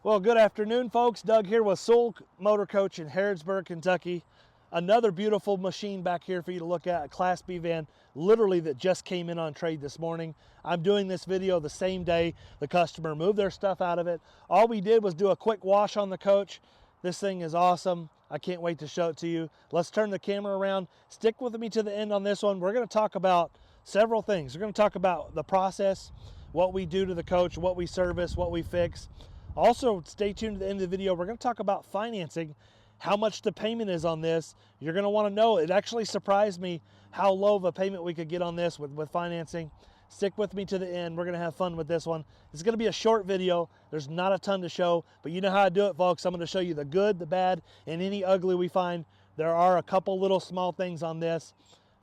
Well, good afternoon, folks. Doug here with Soul Motor Coach in Harrodsburg, Kentucky. Another beautiful machine back here for you to look at, a Class B van, literally that just came in on trade this morning. I'm doing this video the same day the customer moved their stuff out of it. All we did was do a quick wash on the coach. This thing is awesome. I can't wait to show it to you. Let's turn the camera around. Stick with me to the end on this one. We're going to talk about several things. We're going to talk about the process, what we do to the coach, what we service, what we fix. Also, stay tuned to the end of the video. We're going to talk about financing, how much the payment is on this. You're going to want to know. It actually surprised me how low of a payment we could get on this with financing. Stick with me to the end. We're going to have fun with this one. It's going to be a short video. There's not a ton to show, but you know how I do it, folks. I'm going to show you the good, the bad, and any ugly we find. There are a couple little small things on this.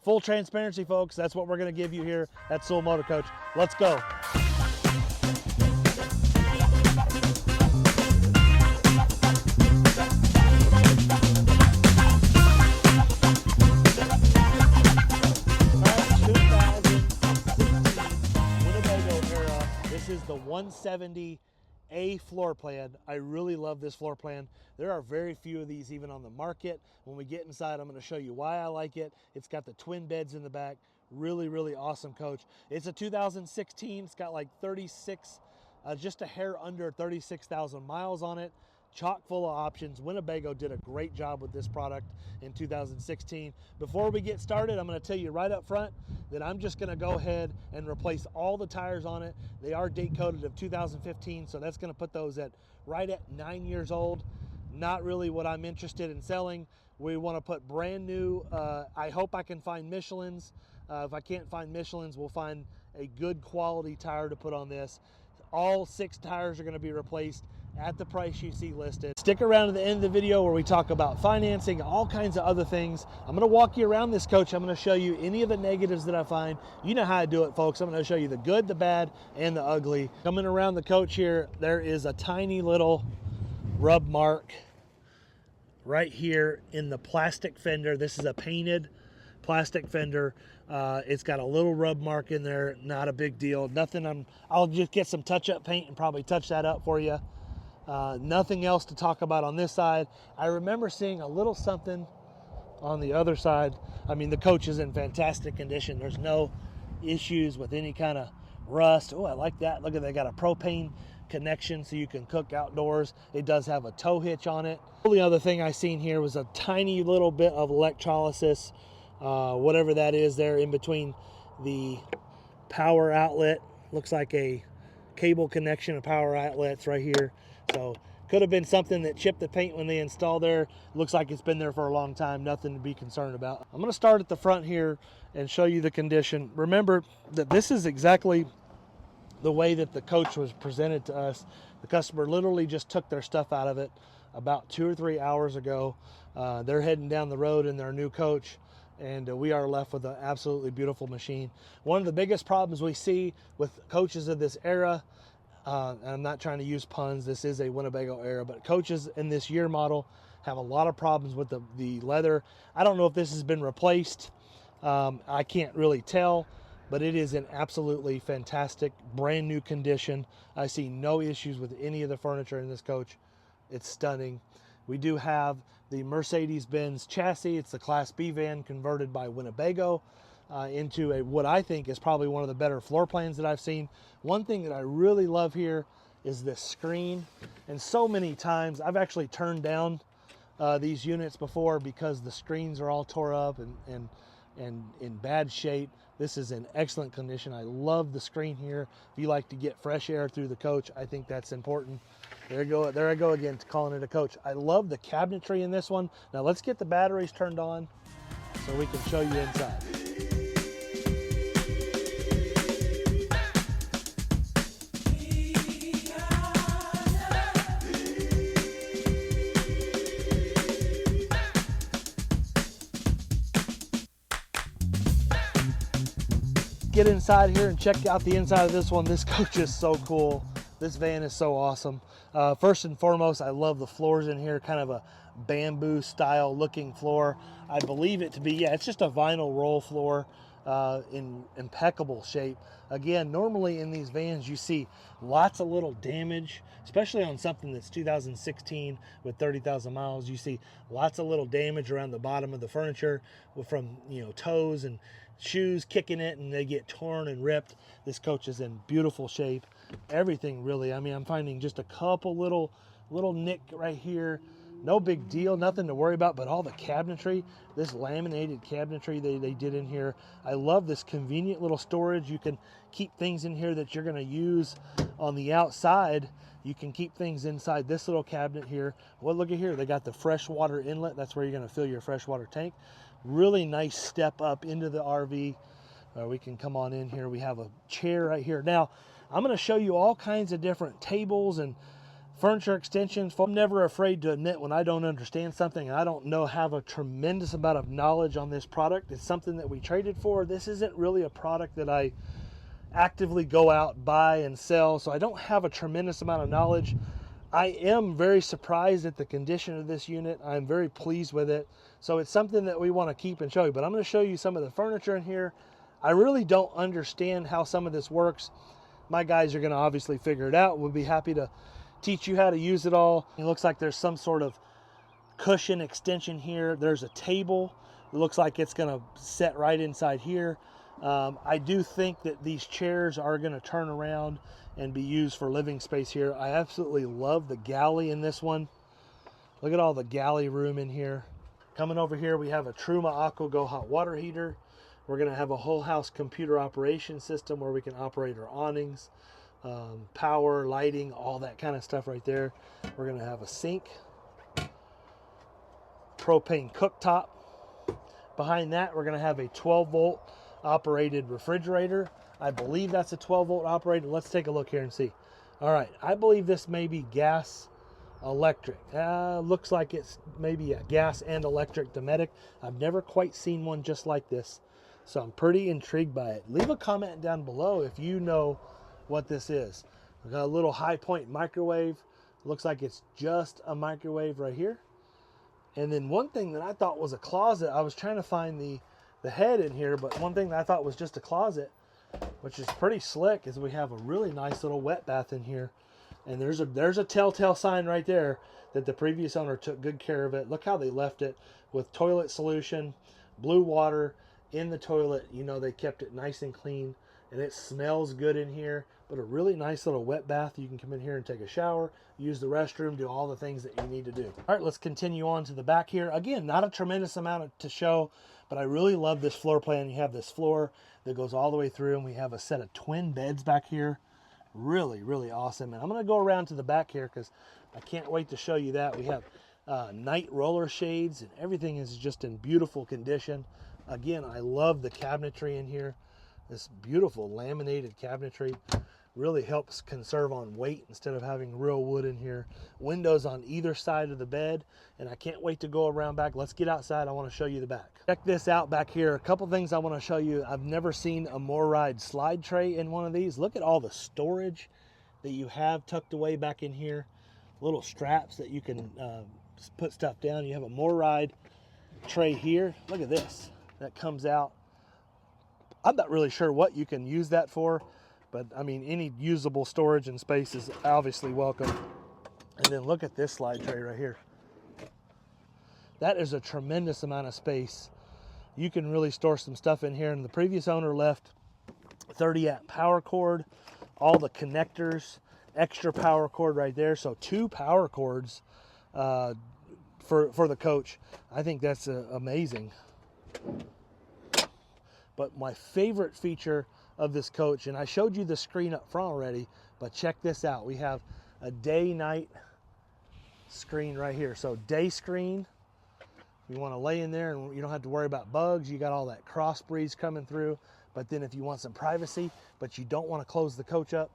Full transparency, folks. That's what we're going to give you here at Soul Motor Coach. Let's go. This is the 170A floor plan. I really love this floor plan. There are very few of these even on the market. When we get inside, I'm going to show you why I like it. It's got the twin beds in the back. Really, really awesome coach. It's a 2016. It's got like 36, just a hair under 36,000 miles on it. Chock full of options. Winnebago did a great job with this product in 2016. Before we get started, I'm going to tell you right up front that I'm just going to go ahead and replace all the tires on it. They are date coded of 2015, so that's going to put those at right at 9 years old. Not really what I'm interested in selling. We want to put brand new. I hope I can find Michelin's. If I can't find Michelin's, we'll find a good quality tire to put on this. All 6 tires are going to be replaced at the price you see listed. Stick around to the end of the video where we talk about financing, all kinds of other things. I'm going to walk you around this coach. I'm going to show you any of the negatives that I find. You know how I do it, folks. I'm going to show you the good, the bad, and the ugly. Coming around the coach here, there is a tiny little rub mark right here in the plastic fender. This is a painted plastic fender. It's got a little rub mark in there. Not a big deal. Nothing. I'll just get some touch-up paint and probably touch that up for you. Nothing else to talk about on this side. I remember seeing a little something on the other side. I mean, the coach is in fantastic condition. There's no issues with any kind of rust. Oh, I like that. Look at, they got a propane connection so you can cook outdoors. It does have a tow hitch on it. The only other thing I seen here was a tiny little bit of electrolysis, whatever that is there in between the power outlet. Looks like a cable connection of power outlets right here. So could have been something that chipped the paint when they installed there. Looks like it's been there for a long time. Nothing to be concerned about. I'm going to start at the front here and show you the condition. Remember that this is exactly the way that the coach was presented to us. The customer literally just took their stuff out of it about 2 or 3 hours ago. They're heading down the road in their new coach, and we are left with an absolutely beautiful machine. One of the biggest problems we see with coaches of this era, and I'm not trying to use puns, this is a Winnebago ERA, but coaches in this year model have a lot of problems with the leather. I don't know if this has been replaced. I can't really tell, but it is in absolutely fantastic, brand new condition. I see no issues with any of the furniture in this coach. It's stunning. We do have the Mercedes-Benz chassis. It's the Class B van converted by Winnebago into what I think is probably one of the better floor plans that I've seen. One thing that I really love here is this screen. And so many times I've actually turned down these units before because the screens are all tore up and in bad shape. This is in excellent condition. I love the screen here. If you like to get fresh air through the coach, I think that's important. There I go again, calling it a coach. I love the cabinetry in this one. Now let's get the batteries turned on so we can show you inside. Get inside here and check out the inside of this one. This coach is so cool. This van is so awesome. First and foremost, I love the floors in here, kind of a bamboo style looking floor. I believe it to be, yeah, it's just a vinyl roll floor. in impeccable shape. Again, normally in these vans you see lots of little damage, especially on something that's 2016 with 30,000 miles. You see lots of little damage around the bottom of the furniture from, you know, toes and shoes kicking it, and they get torn and ripped. This coach is in beautiful shape. Everything really, I mean, I'm finding just a couple little nick right here. No big deal, nothing to worry about, but all the cabinetry, this laminated cabinetry they did in here. I love this convenient little storage. You can keep things in here that you're gonna use on the outside. You can keep things inside this little cabinet here. Well, look at here, they got the freshwater inlet. That's where you're gonna fill your freshwater tank. Really nice step up into the RV. We can come on in here. We have a chair right here. Now, I'm gonna show you all kinds of different tables and furniture extensions. I'm never afraid to admit when I don't understand something and I don't have a tremendous amount of knowledge on this product. It's something that we traded for. This isn't really a product that I actively go out, buy, and sell, so I don't have a tremendous amount of knowledge. I am very surprised at the condition of this unit. I'm very pleased with it. So it's something that we want to keep and show you. But I'm going to show you some of the furniture in here. I really don't understand how some of this works. My guys are going to obviously figure it out. We'll be happy to teach you how to use it all. It looks like there's some sort of cushion extension here. There's a table. It looks like it's going to set right inside here. I do think that these chairs are going to turn around and be used for living space here. I absolutely love the galley in this one. Look at all the galley room in here. Coming over here, we have a Truma AquaGo hot water heater. We're going to have a whole house computer operation system where we can operate our awnings, power, lighting, all that kind of stuff right there. We're going to have a sink, propane cooktop. Behind that, we're going to have a 12-volt operated refrigerator. I believe that's a 12-volt operated. Let's take a look here and see. All right, I believe this may be gas electric. Looks like it's maybe a gas and electric Dometic. I've never quite seen one just like this, so I'm pretty intrigued by it. Leave a comment down below if you know what this is. We've got a little high point microwave. Looks like it's just a microwave right here. And then one thing that I thought was a closet, I was trying to find the head in here, but one thing that I thought was just a closet, which is pretty slick, is we have a really nice little wet bath in here. And there's a telltale sign right there that the previous owner took good care of it. Look how they left it with toilet solution, blue water in the toilet. You know, they kept it nice and clean, and it smells good in here. But a really nice little wet bath. You can come in here and take a shower, use the restroom, do all the things that you need to do. All right, let's continue on to the back here. Again, not a tremendous amount to show, but I really love this floor plan. You have this floor that goes all the way through, and we have a set of twin beds back here. Really, really awesome. And I'm going to go around to the back here because I can't wait to show you that. We have night roller shades, and everything is just in beautiful condition. Again, I love the cabinetry in here. This beautiful laminated cabinetry really helps conserve on weight instead of having real wood in here. Windows on either side of the bed, and I can't wait to go around back. Let's get outside. I want to show you the back. Check this out back here. A couple things I want to show you. I've never seen a MORryde slide tray in one of these. Look at all the storage that you have tucked away back in here. Little straps that you can put stuff down. You have a MORryde tray here. Look at this. That comes out. I'm not really sure what you can use that for, but I mean, any usable storage and space is obviously welcome. And then look at this slide tray right here. That is a tremendous amount of space. You can really store some stuff in here. And the previous owner left 30-amp power cord, all the connectors, extra power cord right there. So 2 power cords for the coach. I think that's amazing. But my favorite feature of this coach, and I showed you the screen up front already, but check this out. We have a day-night screen right here. So day screen, you want to lay in there and you don't have to worry about bugs. You got all that cross breeze coming through. But then if you want some privacy, but you don't want to close the coach up,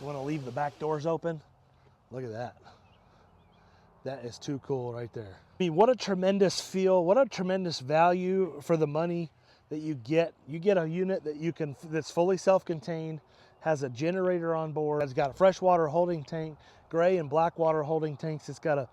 you want to leave the back doors open, look at that. That is too cool right there. I mean, what a tremendous feel, what a tremendous value for the money that you get. You get a unit that that's fully self-contained, has a generator on board, it's got a freshwater holding tank, gray and black water holding tanks. It's got a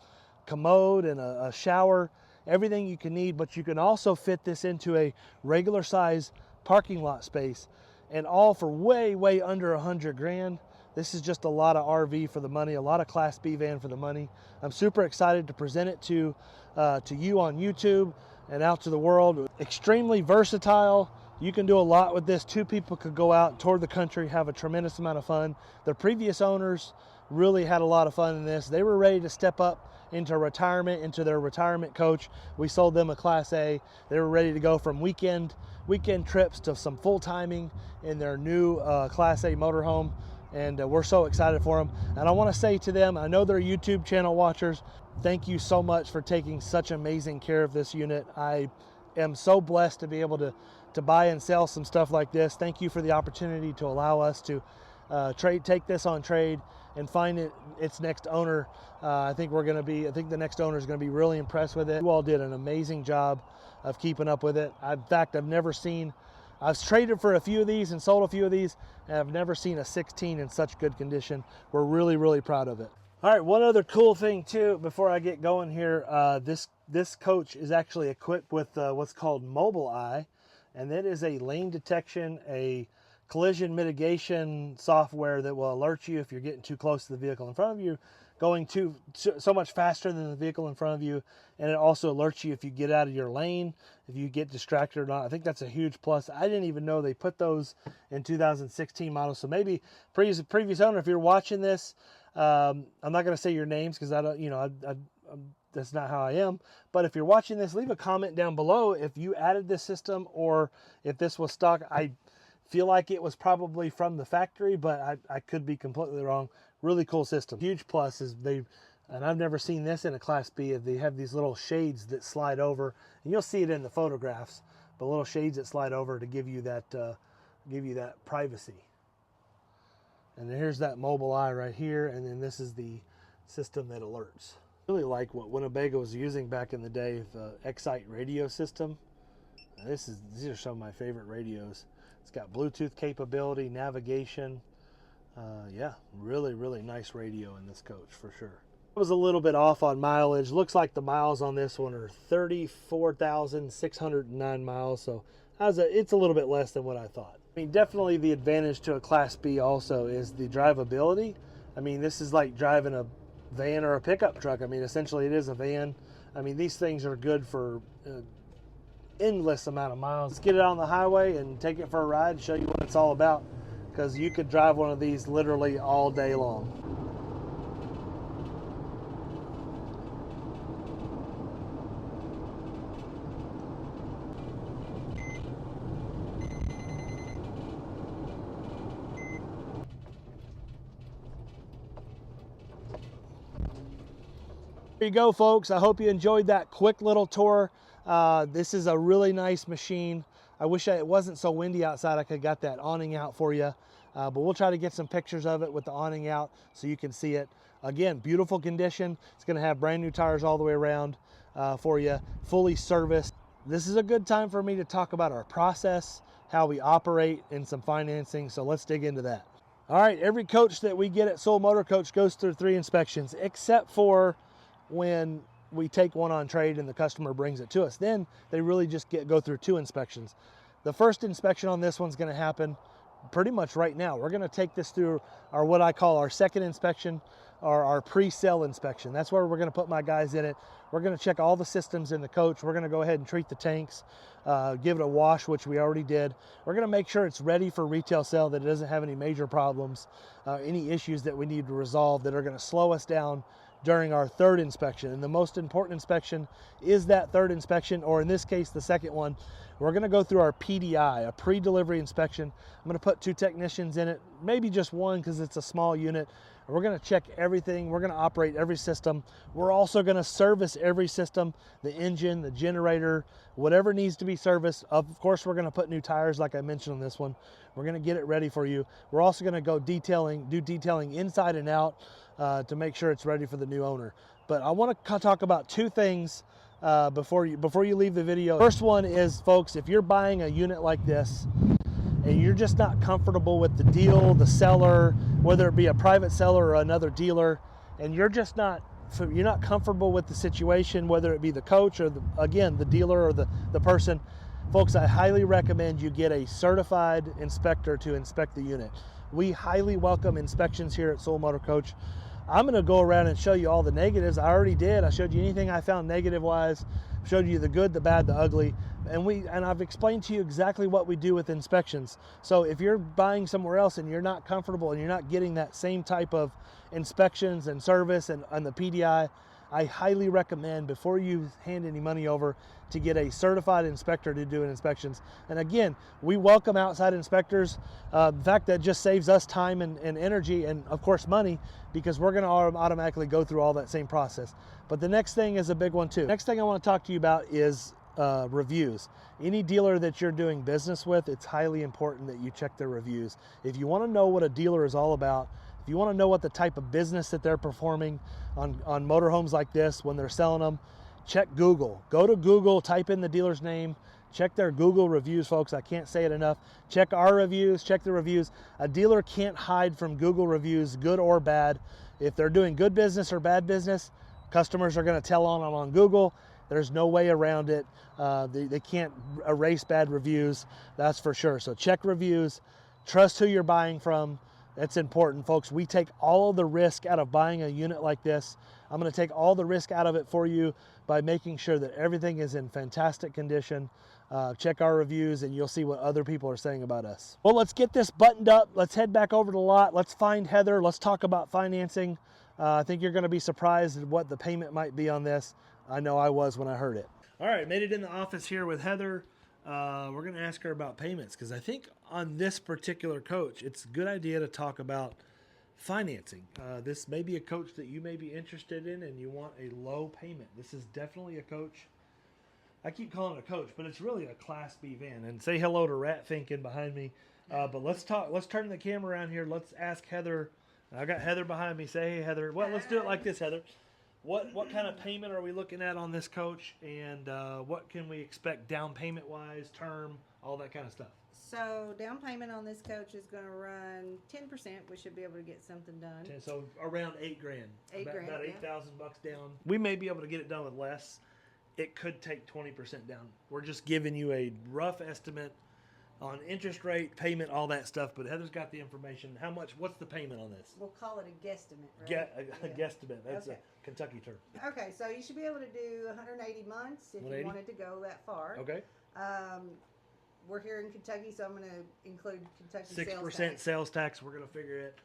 commode and a shower, everything you can need, but you can also fit this into a regular size parking lot space, and all for way under 100 grand. This is just a lot of RV for the money, a lot of Class B van for the money. I'm super excited to present it to you on YouTube and out to the world. Extremely versatile. You can do a lot with this. Two people could go out, tour the country, have a tremendous amount of fun. The previous owners really had a lot of fun in this. They were ready to step up into retirement, into their retirement coach. We sold them a Class A. They were ready to go from weekend trips to some full timing in their new Class A motorhome. And we're so excited for them. And I want to say to them, I know they're YouTube channel watchers, thank you so much for taking such amazing care of this unit. I am so blessed to be able to buy and sell some stuff like this. Thank you for the opportunity to allow us to take this on trade and find its next owner. I think the next owner is going to be really impressed with it. You all did an amazing job of keeping up with it. In fact, I've traded for a few of these and sold a few of these, and I've never seen a 16 in such good condition. We're really proud of it. All right, one other cool thing too, before I get going here, this coach is actually equipped with what's called Mobile Eye, and that is a lane detection, a collision mitigation software that will alert you if you're getting too close to the vehicle in front of you, going so much faster than the vehicle in front of you, and it also alerts you if you get out of your lane, if you get distracted or not. I think that's a huge plus. I didn't even know they put those in 2016 models. So maybe previous owner, if you're watching this, I'm not going to say your names because I don't, that's not how I am. But if you're watching this, leave a comment down below if you added this system or if this was stock. I feel like it was probably from the factory, but I could be completely wrong. Really cool system. Huge plus is and I've never seen this in a Class B, they have these little shades that slide over, and you'll see it in the photographs, but little shades that slide over to give you that privacy. And here's that Mobile Eye right here, and then this is the system that alerts. I really like what Winnebago was using back in the day, the Excite radio system. These are some of my favorite radios. It's got Bluetooth capability, navigation. Yeah, really nice radio in this coach for sure. I was a little bit off on mileage. Looks like the miles on this one are 34,609 miles, so it's a little bit less than what I thought. I mean, definitely the advantage to a Class B also is the drivability. I mean, this is like driving a van or a pickup truck. I mean, essentially it is a van. I mean, these things are good for endless amount of miles. Let's get it on the highway and take it for a ride and show you what it's all about, because you could drive one of these literally all day long. There you go, folks. I hope you enjoyed that quick little tour. This is a really nice machine. I wish it wasn't so windy outside. I could have got that awning out for you. But we'll try to get some pictures of it with the awning out so you can see it. Again, beautiful condition. It's going to have brand new tires all the way around for you, fully serviced. This is a good time for me to talk about our process, how we operate, and some financing. So let's dig into that. All right, every coach that we get at Soul Motor Coach goes through 3 inspections, except for when we take one on trade and the customer brings it to us. Then they really just go through 2 inspections. The first inspection on this one's going to happen pretty much right now. We're going to take this through what I call our second inspection, or our pre-sale inspection. That's where we're going to put my guys in it. We're going to check all the systems in the coach. We're going to go ahead and treat the tanks, give it a wash, which we already did. We're going to make sure it's ready for retail sale, that it doesn't have any major problems, any issues that we need to resolve that are going to slow us down during our third inspection. And the most important inspection is that third inspection, or in this case, the second one. We're going to go through our PDI, a pre-delivery inspection. I'm going to put 2 technicians in it, maybe just one because it's a small unit. We're going to check everything. We're going to operate every system. We're also going to service every system, the engine, the generator, whatever needs to be serviced. Of course, we're going to put new tires like I mentioned on this one. We're going to get it ready for you. We're also going to do detailing inside and out to make sure it's ready for the new owner. But I want to talk about 2 things before you leave the video. First one is, folks, if you're buying a unit like this and you're just not comfortable with the deal, the seller, whether it be a private seller or another dealer, and you're not comfortable with the situation, whether it be the coach or the dealer or the person, Folks, I highly recommend you get a certified inspector to inspect the unit. We highly welcome inspections here at Soul Motor Coach. I'm going to go around and show you all the negatives. I already did. I showed you anything I found negative wise, showed you the good, the bad, the ugly, and I've explained to you exactly what we do with inspections. So if you're buying somewhere else and you're not comfortable and you're not getting that same type of inspections and service and the PDI, I highly recommend, before you hand any money over, to get a certified inspector to do inspections. And again, we welcome outside inspectors. In fact, that just saves us time and energy and of course money, because we're going to automatically go through all that same process. But the next thing is a big one too. Next thing I want to talk to you about is reviews. Any dealer that you're doing business with, it's highly important that you check their reviews. If you want to know what a dealer is all about, if you want to know what the type of business that they're performing on motorhomes like this when they're selling them, check Google. Go to Google, type in the dealer's name, check their Google reviews, folks. I can't say it enough. Check our reviews, check the reviews. A dealer can't hide from Google reviews, good or bad. If they're doing good business or bad business, customers are going to tell on them on Google. There's no way around it. They can't erase bad reviews, that's for sure. So check reviews, trust who you're buying from. That's important, folks. We take all of the risk out of buying a unit like this. I'm going to take all the risk out of it for you by making sure that everything is in fantastic condition. Check our reviews and you'll see what other people are saying about us. Well, let's get this buttoned up. Let's head back over to the lot. Let's find Heather. Let's talk about financing. I think you're going to be surprised at what the payment might be on this. I know I was when I heard it. All right, made it in the office here with Heather. We're going to ask her about payments, because I think on this particular coach, it's a good idea to talk about financing. This may be a coach that you may be interested in and you want a low payment. This is definitely a coach. I keep calling it a coach, but it's really a Class B van. And say hello to Rat Finkin behind me. But let's talk. Let's turn the camera around here. Let's ask Heather. I got Heather behind me. Say, hey, Heather. Well, let's do it like this, Heather. What kind of payment are we looking at on this coach, and what can we expect down payment wise, term, all that kind of stuff? So down payment on this coach is going to run 10%. We should be able to get something done. So around $8 grand. $8 grand, about $8,000 down. We may be able to get it done with less. It could take 20% down. We're just giving you a rough estimate on interest rate, payment, all that stuff. But Heather's got the information. How much? What's the payment on this? We'll call it a guesstimate, right? A guesstimate. That's okay. A Kentucky term. Okay, so you should be able to do 180 months if 180? You wanted to go that far. Okay. We're here in Kentucky, so I'm going to include Kentucky 6% sales tax. We're going to figure it.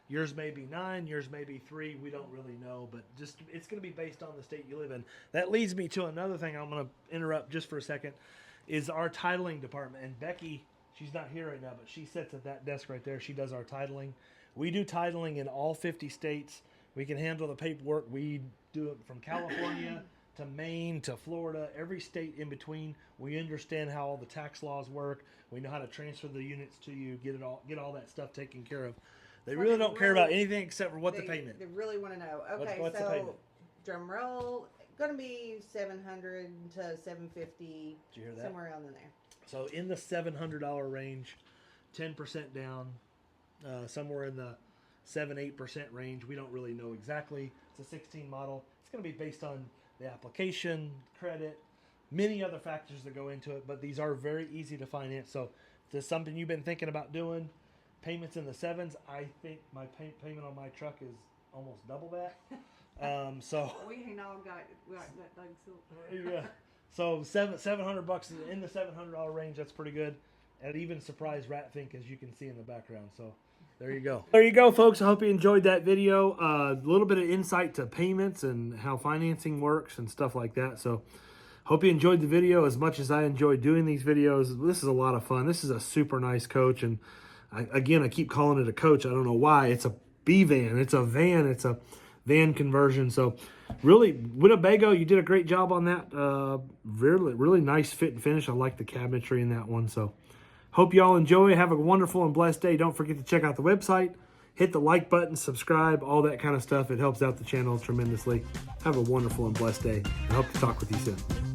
Yours may be 9, yours may be 3. We don't really know, but just it's going to be based on the state you live in. That leads me to another thing I'm going to interrupt just for a second, is our titling department. And Becky, she's not here right now, but she sits at that desk right there. She does our titling. We do titling in all 50 states. We can handle the paperwork. We do it from California to Maine to Florida, every state in between. We understand how all the tax laws work. We know how to transfer the units to you, get all that stuff taken care of. They really don't care about anything except for what the payment. They really want to know. Okay, what's the payment? Drum roll, going to be $700 to $750. Did you hear that? Somewhere around in there. So in the $700 range, 10% down, somewhere in the 7-8% range. We don't really know exactly. It's a 16 model. It's going to be based on the application, credit, many other factors that go into it, but these are very easy to finance. So if there's something you've been thinking about doing, payments in the 7s, I think my payment on my truck is almost double that. So we ain't all got that thing. Yeah. So $700 in the $700 range. That's pretty good. And even surprised Rat Fink, as you can see in the background. So there you go. There you go, folks. I hope you enjoyed that video. A little bit of insight to payments and how financing works and stuff like that. So hope you enjoyed the video as much as I enjoyed doing these videos. This is a lot of fun. This is a super nice coach. And I keep calling it a coach. I don't know why. It's a B van. It's a van. It's a van conversion. So really, Winnebago, you did a great job on that. Really nice fit and finish. I like the cabinetry in that one. So hope you all enjoy. Have a wonderful and blessed day. Don't forget to check out the website. Hit the like button, subscribe, all that kind of stuff. It helps out the channel tremendously. Have a wonderful and blessed day. I hope to talk with you soon.